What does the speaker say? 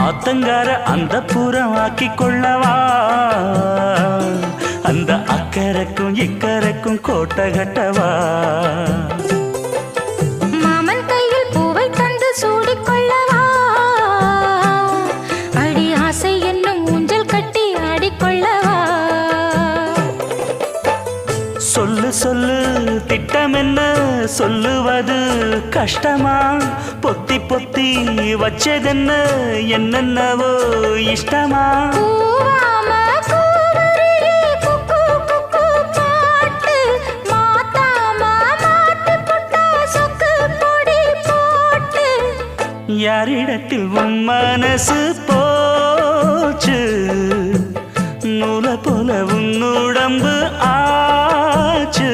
ஆத்தங்கார அந்த புறம் ஆக்கி கொள்ளவா அந்த அக்கறைக்கும் இக்கரைக்கும் கோட்டை கட்டவா மாமன் கையில் பூவை தந்து சூடிக்கொள்ளவா அடி ஆசை என்னும் ஊஞ்சல் கட்டி ஆடிக்கொள்ளவா சொல்லு சொல்லு திட்டம் என்ன சொல்லுவது கஷ்டமா பொத்தி பொத்தி வச்சதென்ன என்னென்னவோ இஷ்டமா யாரிடத்தில் உன் மனசு போச்சு நூலை போல உன் உடம்பு ஆச்சு